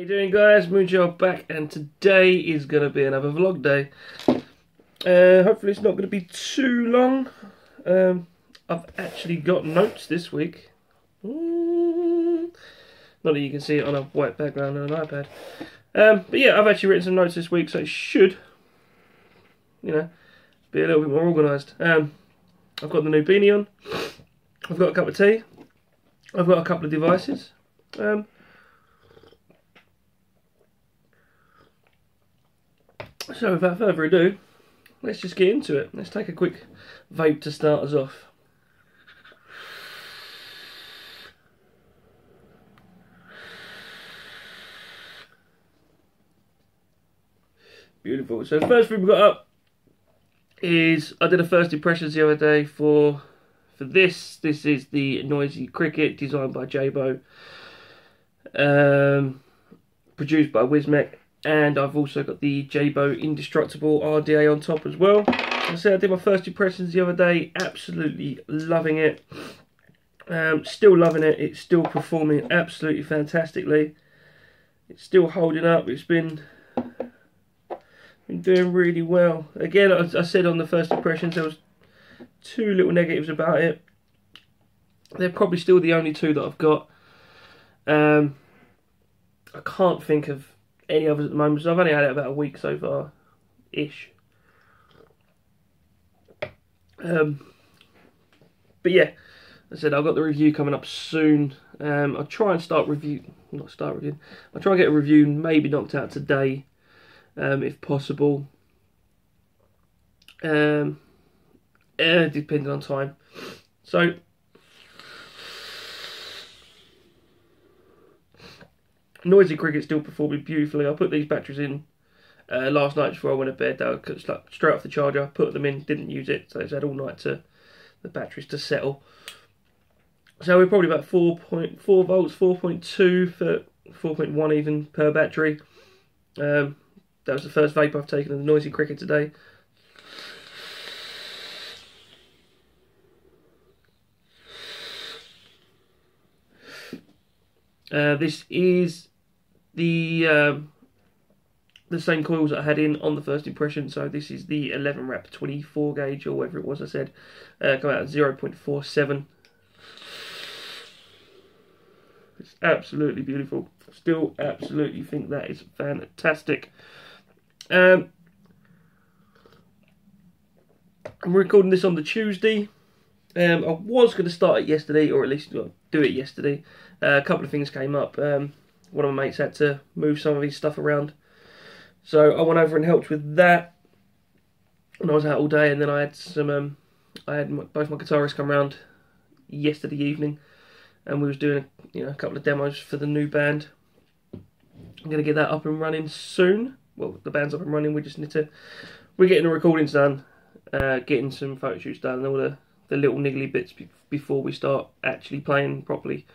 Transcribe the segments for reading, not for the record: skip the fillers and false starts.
you doing, guys? Moonchild back, and today is going to be another vlog day. Hopefully it's not going to be too long. I've actually got notes this week. Not that you can see it on a white background on an iPad. But yeah, I've actually written some notes this week, so it should, you know, be a little bit more organised. I've got the new beanie on. I've got a cup of tea. I've got a couple of devices. So without further ado, let's just get into it. Let's take a quick vape to start us off. Beautiful. So the first thing we've got up is, I did a first impressions the other day for this. This is the Noisy Cricket, designed by Jabo, produced by Wismec, and I've also got the Jabo Indestructible RDA on top as well. As I said, I did my first impressions the other day. Absolutely loving it. Still loving it. It's still performing absolutely fantastically. It's still holding up. It's been doing really well. Again, I said on the first impressions there was two little negatives about it. They're probably still the only two that I've got. I can't think of any others at the moment, so I've only had it about a week so far, ish. But yeah, as I said, I've got the review coming up soon. I'll try and I'll try and get a review maybe knocked out today, if possible. Depending on time. So Noisy Cricket still performing beautifully. I put these batteries in last night before I went to bed. They were straight off the charger. Put them in, didn't use it, so it's had all night to the batteries to settle. So we're probably about 4.4 volts, 4.2 for 4.1 even per battery. That was the first vape I've taken of the Noisy Cricket today. This is the same coils that I had in on the first impression. So this is the 11 wrap 24 gauge, or whatever it was I said. Come out at 0.47. It's absolutely beautiful. Still absolutely think that is fantastic. I'm recording this on the Tuesday. I was going to start it yesterday, or at least do it yesterday. A couple of things came up. One of my mates had to move some of his stuff around, so I went over and helped with that. And I was out all day, and then I had some. Both my guitarists come round yesterday evening, and we was doing a couple of demos for the new band. I'm going to get that up and running soon. Well, the band's up and running. We just need to. We're getting the recordings done, getting some photo shoots done, and all the little niggly bits before we start actually playing properly.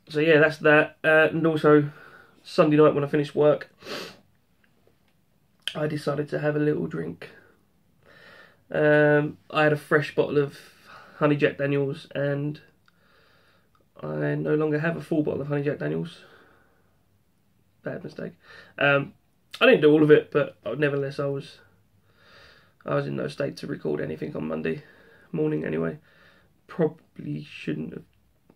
So yeah, that's that. And also, Sunday night when I finished work, I decided to have a little drink. I had a fresh bottle of Honey Jack Daniels, and I no longer have a full bottle of Honey Jack Daniels. Bad mistake. I didn't do all of it, but nevertheless, I was in no state to record anything on Monday morning anyway. Probably shouldn't have.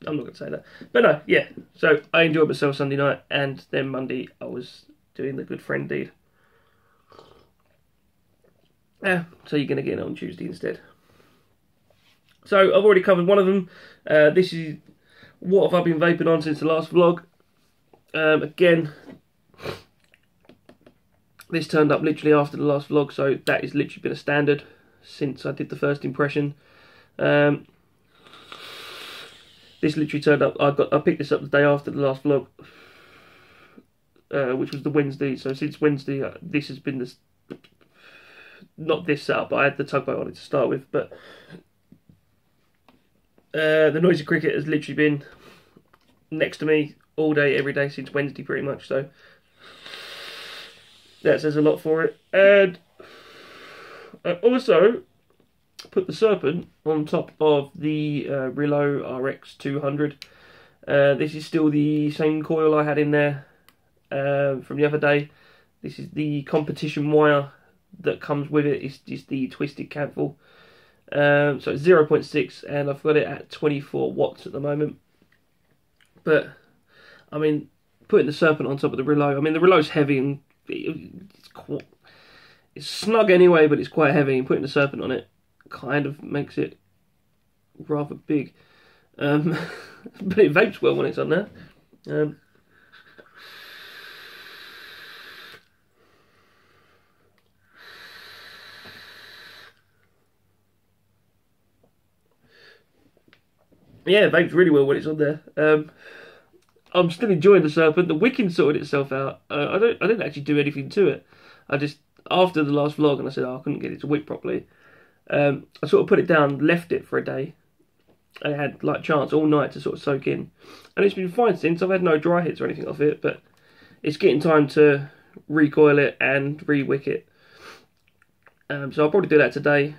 I'm not going to say that. But no, yeah. So I enjoyed myself Sunday night, and then Monday I was doing the good friend deed. Yeah, so you're going to get it on Tuesday instead. So I've already covered one of them. This is what have I been vaping on since the last vlog. Again, this turned up literally after the last vlog, so that has literally been a standard since I did the first impression. This literally turned up. I picked this up the day after the last vlog, which was the Wednesday. So since Wednesday, this has been not this setup, but I had the tugboat on it to start with. But the Noisy Cricket has literally been next to me all day, every day since Wednesday, pretty much. So that says a lot for it. And I also put the Serpent on top of the Relo RX 200. This is still the same coil I had in there from the other day. This is the competition wire that comes with it. It's just the twisted canthal. So it's 0.6 and I've got it at 24 watts at the moment. But, I mean, putting the Serpent on top of the Relo, I mean, the Relo's heavy and it's snug anyway, but it's quite heavy, and putting the Serpent on it kind of makes it rather big. But it vapes well when it's on there. Yeah, it vapes really well when it's on there. I'm still enjoying the Serpent. The wicking sorted itself out. I didn't actually do anything to it. I just, after the last vlog, and I said, oh, I couldn't get it to wick properly. I sort of put it down, left it for a day. I had like chance all night to sort of soak in, and it's been fine since. I've had no dry hits or anything off it, but it's getting time to recoil it and re-wick it. So I'll probably do that today,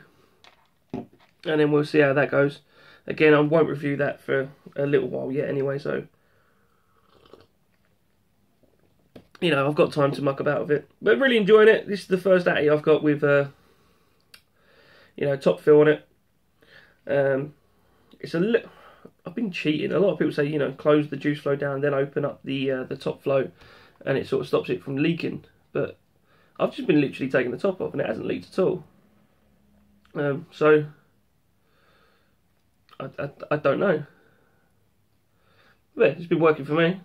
and then we'll see how that goes. Again, I won't review that for a little while yet anyway, so, you know, I've got time to muck about with it. But really enjoying it. This is the first Atty I've got with, you know, top fill on it. It's a little, I've been cheating. A lot of people say, you know, close the juice flow down, then open up the top flow, and it sort of stops it from leaking. But I've just been literally taking the top off, and it hasn't leaked at all. So I don't know. But yeah, it's been working for me.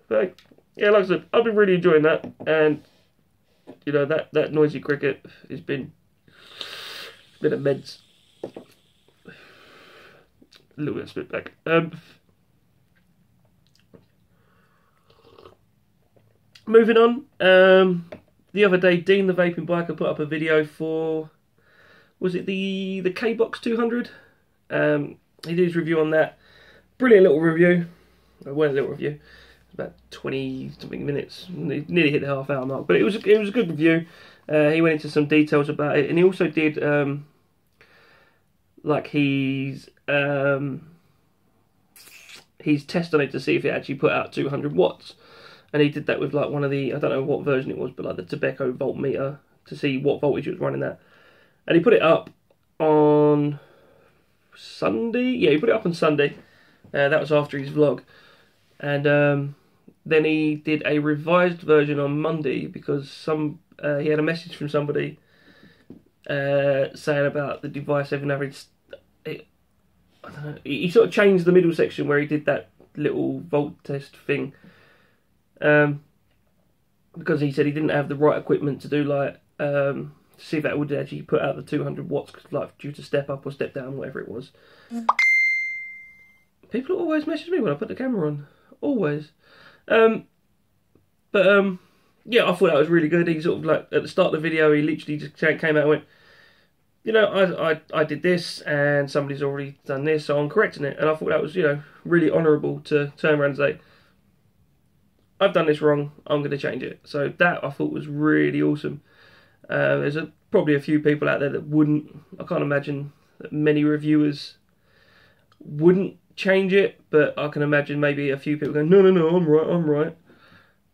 But yeah, like I said, I've been really enjoying that, and you know, that noisy cricket has been immense. A little bit of spit back. Moving on. The other day, Dean the vaping biker put up a video for, was it the K-Box 200? He did his review on that. Brilliant little review. Well, a little review. About 20 something minutes, nearly hit the half-hour mark, but it was a good review. He went into some details about it, and he also did like his test on it to see if it actually put out 200 watts, and he did that with like one of the, I don't know what version it was, but like the Tobacco voltmeter to see what voltage it was running at, and he put it up on Sunday. Yeah, he put it up on Sunday. That was after his vlog, and then he did a revised version on Monday because he had a message from somebody saying about the device having average. I don't know. He sort of changed the middle section where he did that little volt test thing, because he said he didn't have the right equipment to do like to see if that would actually put out the 200 watts, like due to step up or step down, whatever it was. People always message me when I put the camera on. Always. Yeah, I thought that was really good. He sort of like, at the start of the video, he literally just came out and went, you know, I did this and somebody's already done this, so I'm correcting it. And I thought that was, you know, really honourable to turn around and say, I've done this wrong, I'm going to change it. So that I thought was really awesome. There's probably a few people out there that wouldn't. I can't imagine that many reviewers wouldn't change it, but I can imagine maybe a few people going, no, I'm right.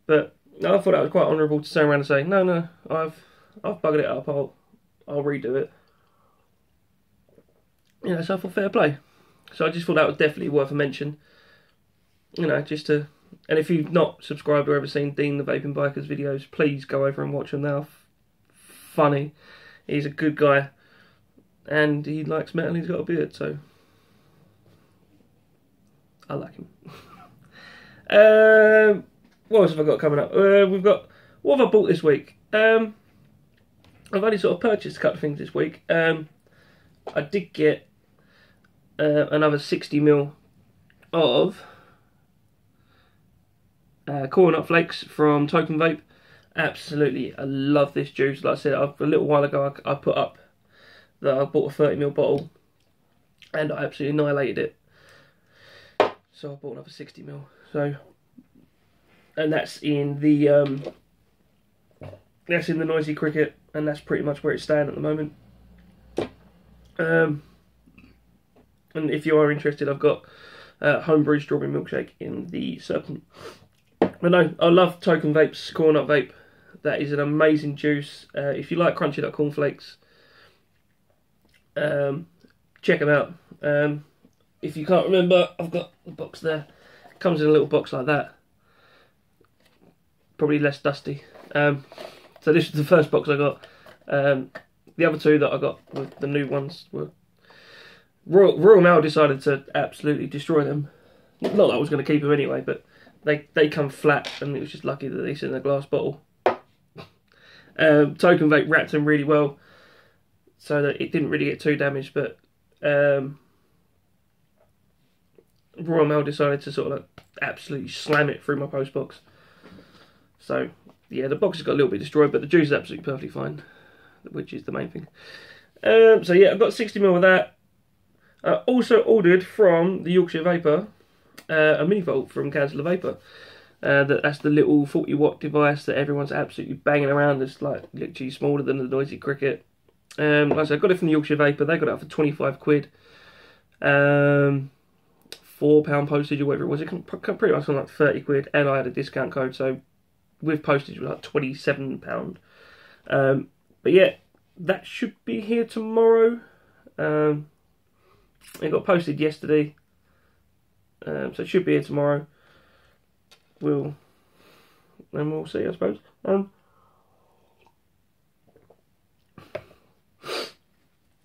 But I thought that was quite honourable to turn around and say, no, I've buggered it up, I'll redo it. You know, so I thought fair play. So I just thought that was definitely worth a mention. You know, just to, and if you've not subscribed or ever seen Dean the Vaping Biker's videos, please go over and watch them now. Funny. He's a good guy. And he likes metal and he's got a beard, so I like him. What else have I got coming up? We've got, what have I bought this week? I've only sort of purchased a couple of things this week. I did get another 60ml of Corn Nut Flakes from Token Vape. Absolutely, I love this juice. Like I said, a little while ago I put up that I bought a 30ml bottle and I absolutely annihilated it. So I bought another 60ml. So, and that's in the that's in the Noisy Cricket, and that's pretty much where it's staying at the moment. And if you are interested, I've got homebrew strawberry milkshake in the Serpent. But no, I love Token Vape's Corn Nut Vape. That is an amazing juice. If you like crunchy nut cornflakes, check them out. If you can't remember, I've got the box there. It comes in a little box like that. Probably less dusty. So this was the first box I got. The other two that I got, the new ones, were Royal Mail decided to absolutely destroy them. Not that I was going to keep them anyway, but they come flat, and it was just lucky that they sit in a glass bottle. Token Vape wrapped them really well, so that it didn't really get too damaged, but Royal Mail decided to sort of like absolutely slam it through my post box. So yeah, the box has got a little bit destroyed, but the juice is absolutely perfectly fine, which is the main thing. So yeah, I've got 60ml of that. I also ordered from the Yorkshire Vapor a mini volt from Council of Vapor. That's the little 40-watt device that everyone's absolutely banging around. It's like literally smaller than the Noisy Cricket. Like I said, I got it from the Yorkshire Vapor. They got it for 25 quid. £4 postage or whatever it was. It pretty much on like 30 quid, and I had a discount code, so with postage it was like £27. But yeah, that should be here tomorrow. It got posted yesterday, so it should be here tomorrow. We'll see, I suppose.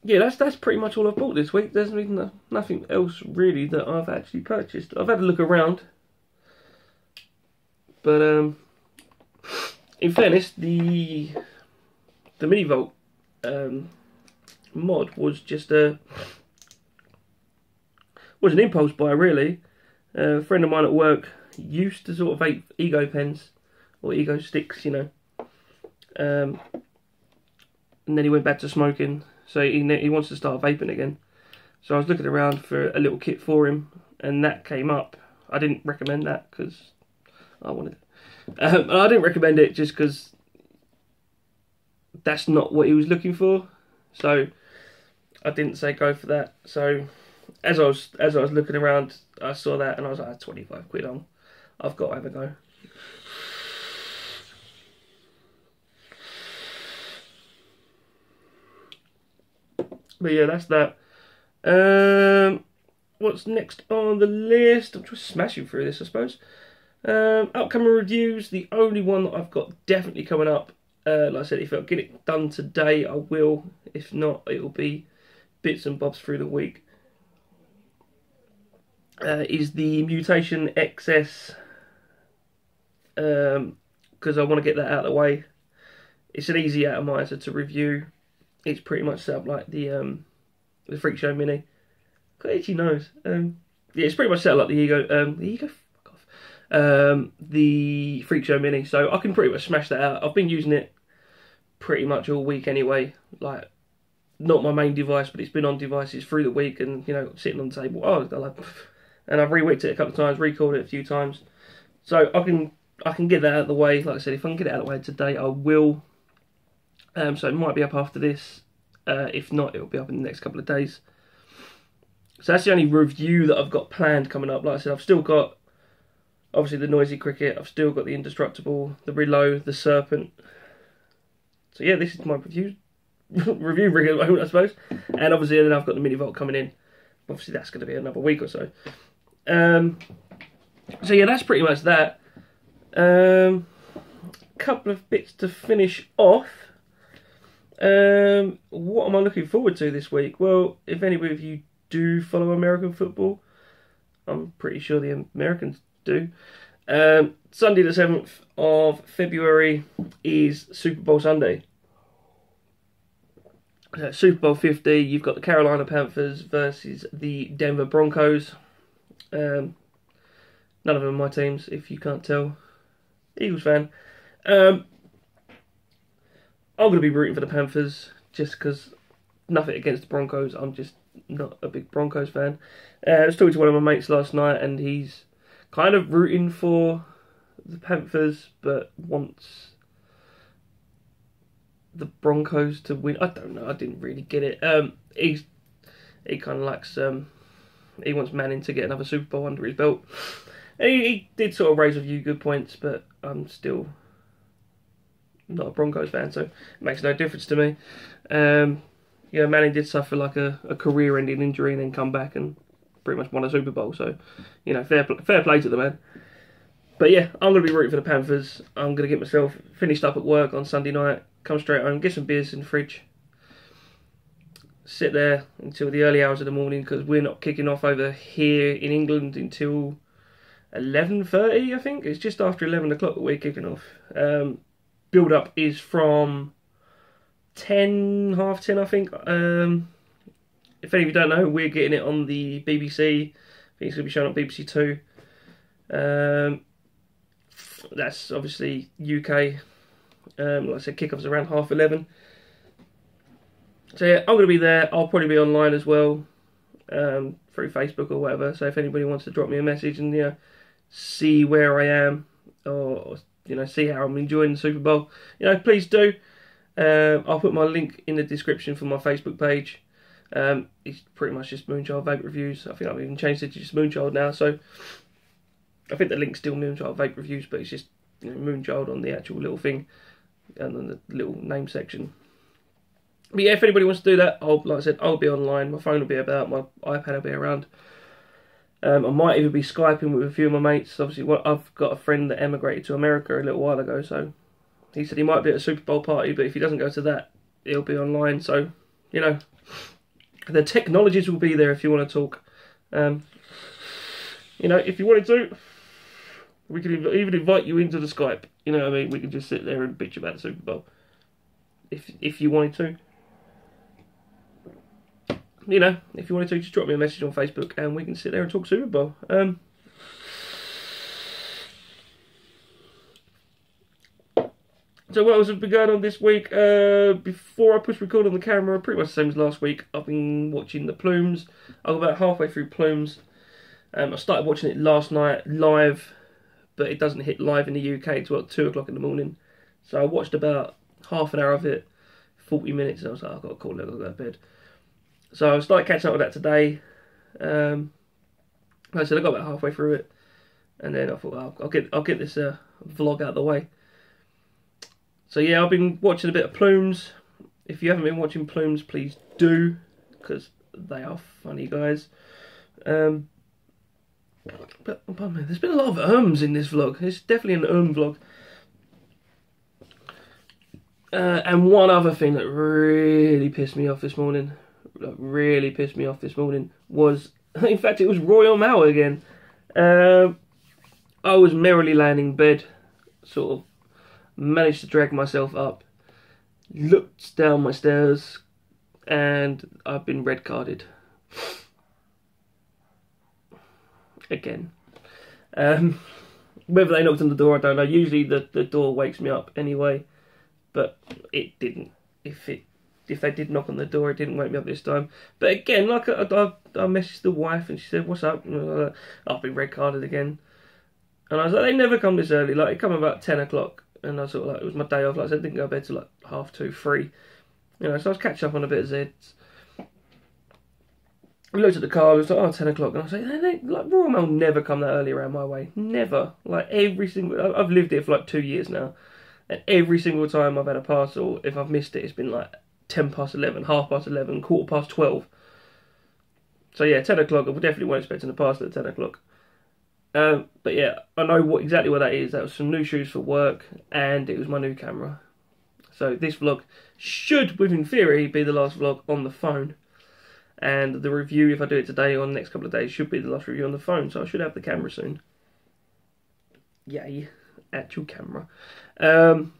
Yeah, that's pretty much all I've bought this week. There's been nothing else really that I've actually purchased. I've had a look around, but in fairness, the mini volt mod was just was an impulse buy, really. A friend of mine at work used to sort of vape ego pens or ego sticks, you know, and then he went back to smoking, so he wants to start vaping again. So I was looking around for a little kit for him, and that came up. I didn't recommend that because I wanted it. I didn't recommend it just because that's not what he was looking for, so I didn't say go for that. So as I was looking around, I saw that and I was like, 25 quid on. I've got to have a go. But yeah, that's that. What's next on the list? I'm just smashing through this, I suppose. Upcoming reviews. The only one that I've got definitely coming up, like I said, if I get it done today, I will. If not, it'll be bits and bobs through the week. Is the Mutation XS, because I want to get that out of the way. It's an easy atomizer to review. It's pretty much set up like the Freak Show Mini. Got itchy nose. Yeah, it's pretty much set up like the Ego. Fuck off. The Freak Show Mini. So I can pretty much smash that out. I've been using it pretty much all week anyway. Like, not my main device, but it's been on devices through the week, and you know, sitting on the table. And I've rewicked it a couple of times, recalled it a few times. So I can get that out of the way. Like I said, if I can get it out of the way today, I will. So it might be up after this. If not, it'll be up in the next couple of days. So that's the only review that I've got planned coming up. Like I said, I've still got, obviously, the Noisy Cricket. I've still got the Indestructible, the Reload, the Serpent. So yeah, this is my review rig at the moment, I suppose. And obviously then I've got the Mini Volt coming in. Obviously that's going to be another week or so. So yeah, that's pretty much that. Couple of bits to finish off. What am I looking forward to this week? Well, if any of you do follow American football, I'm pretty sure the Americans do. Sunday the 7th of February is Super Bowl Sunday. Super Bowl 50, you've got the Carolina Panthers versus the Denver Broncos. None of them are my teams, if you can't tell. Eagles fan. I'm going to be rooting for the Panthers, just because, nothing against the Broncos, I'm just not a big Broncos fan. I was talking to one of my mates last night, and he's kind of rooting for the Panthers, but wants the Broncos to win. I don't know. I didn't really get it. He kind of likes. He wants Manning to get another Super Bowl under his belt. He did sort of raise a few good points, but I'm still not a Broncos fan, so it makes no difference to me. Manning did suffer like a career-ending injury and then come back and pretty much won a Super Bowl. So, fair play to the man. But yeah, I'm going to be rooting for the Panthers. I'm going to get myself finished up at work on Sunday night, come straight home, get some beers in the fridge, sit there until the early hours of the morning, because we're not kicking off over here in England until 11:30, I think. It's just after 11 o'clock that we're kicking off. Build-up is from 10, half 10, I think. If any of you don't know, we're getting it on the BBC. I think it's going to be shown on BBC Two. That's obviously UK. Like I said, kickoff's around 11:30. So yeah, I'm going to be there. I'll probably be online as well, through Facebook or whatever. So if anybody wants to drop me a message and see where I am, or see how I'm enjoying the Super Bowl, please do. I'll put my link in the description for my Facebook page. It's pretty much just Moonchild Vape Reviews. I think I've even changed it to just Moonchild now. So I think the link's still Moonchild Vape Reviews, but it's just Moonchild on the actual little thing and then the little name section. But yeah, if anybody wants to do that, like I said, I'll be online. My phone will be about, my iPad will be around. I might even be Skyping with a few of my mates. Obviously, I've got a friend that emigrated to America a little while ago, so he said he might be at a Super Bowl party, but if he doesn't go to that, he'll be online. So, the technologies will be there if you want to talk. If you wanted to, we could even invite you into the Skype. You know what I mean? We could just sit there and bitch about the Super Bowl. If you wanted to. If you wanted to, just drop me a message on Facebook and we can sit there and talk Super Bowl. So what else has been going on this week? Before I push record on the camera, pretty much the same as last week. I've been watching The Plumes. I'm about halfway through Plumes. I started watching it last night live, but it doesn't hit live in the UK until 2 o'clock in the morning. So I watched about half an hour of it, 40 minutes, and I was like, I've got to call it, I've got to go to bed. So I started catching up with that today. Like I said, I got about halfway through it, and then I thought, well, I'll get this vlog out of the way. So yeah, I've been watching a bit of Plumes. If you haven't been watching Plumes, please do, because they are funny, guys. But man, there's been a lot of ums in this vlog. It's definitely an vlog. And one other thing that really pissed me off this morning, was, in fact, it was Royal Mail again. I was merrily laying in bed, sort of managed to drag myself up, looked down my stairs, and I've been red carded. Again. Whether they knocked on the door, I don't know. Usually the door wakes me up anyway, but it didn't. If they did knock on the door, it didn't wake me up this time. But again, like I messaged the wife and she said, "What's up?" And I was like, "I've been red carded again." And I was like, "They never come this early. Like, they come about 10 o'clock." And I sort of like, it was my day off. Like I said, I didn't go to bed till like 2:30, 3. So I was catching up on a bit of Zeds. I looked at the car, it was like, 10 o'clock, and I was like, Royal Mail never come that early around my way. Never. Like, I've lived here for like 2 years now, and every single time I've had a parcel, if I've missed it, it's been like 10 past 11, half past 11, quarter past 12. So yeah, 10 o'clock, I definitely weren't expecting a parcel at 10 o'clock. But yeah, I know exactly what that is. That was some new shoes for work, and it was my new camera. So this vlog should, within theory, be the last vlog on the phone. And the review, if I do it today or the next couple of days, should be the last review on the phone. So I should have the camera soon. Yay, actual camera. And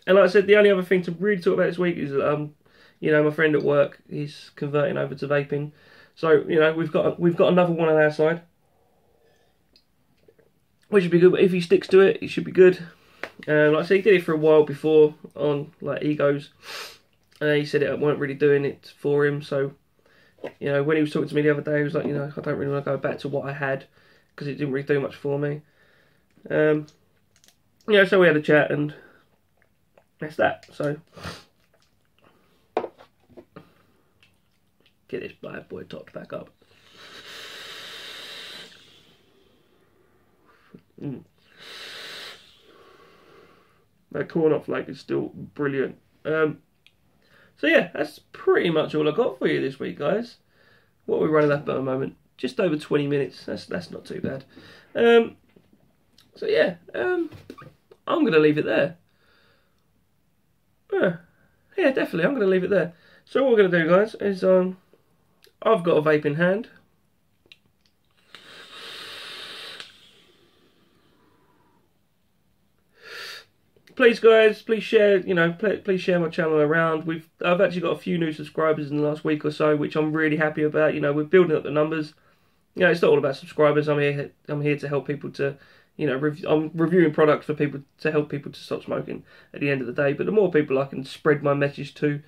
like I said, the only other thing to really talk about this week is, my friend at work, he's converting over to vaping. So, we've got another one on our side, which should be good. But if he sticks to it, it should be good. Like I said, he did it for a while before on like Egos. He said it weren't really doing it for him. So, when he was talking to me the other day, he was like, I don't really want to go back to what I had because it didn't really do much for me. So we had a chat, and that's that. So get this bad boy topped back up. That corn flake is still brilliant. So yeah, that's pretty much all I got for you this week, guys. What are we running up at the moment? Just over 20 minutes. That's not too bad. So yeah, I'm going to leave it there. Yeah, definitely, I'm going to leave it there. So what we're going to do, guys, is I've got a vape in hand. Please, guys, please share. You know, please share my channel around. I've actually got a few new subscribers in the last week or so, which I'm really happy about. You know, we're building up the numbers. You know, it's not all about subscribers. I'm here to help people to, you know, I'm reviewing products for people to help people to stop smoking at the end of the day. But the more people I can spread my message to,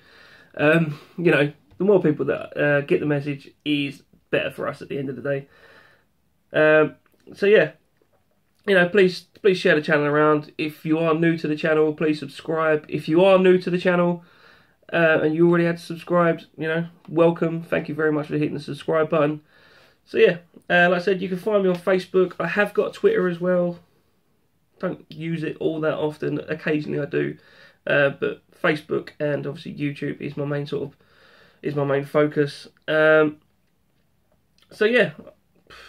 you know, the more people that get the message is better for us at the end of the day. So yeah, you know, please share the channel around. If you are new to the channel, please subscribe. If you are new to the channel and you already had subscribed, you know, welcome. Thank you very much for hitting the subscribe button. So yeah, like I said, you can find me on Facebook. I have got Twitter as well. Don't use it all that often. Occasionally I do, but Facebook and obviously YouTube is my main focus. So yeah,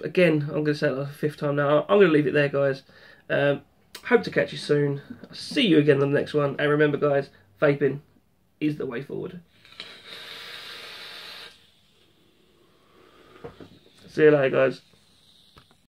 again, I'm going to say it like the 5th time now. I'm going to leave it there, guys. Hope to catch you soon. I'll see you again on the next one. And remember, guys, vaping is the way forward. See you later, guys.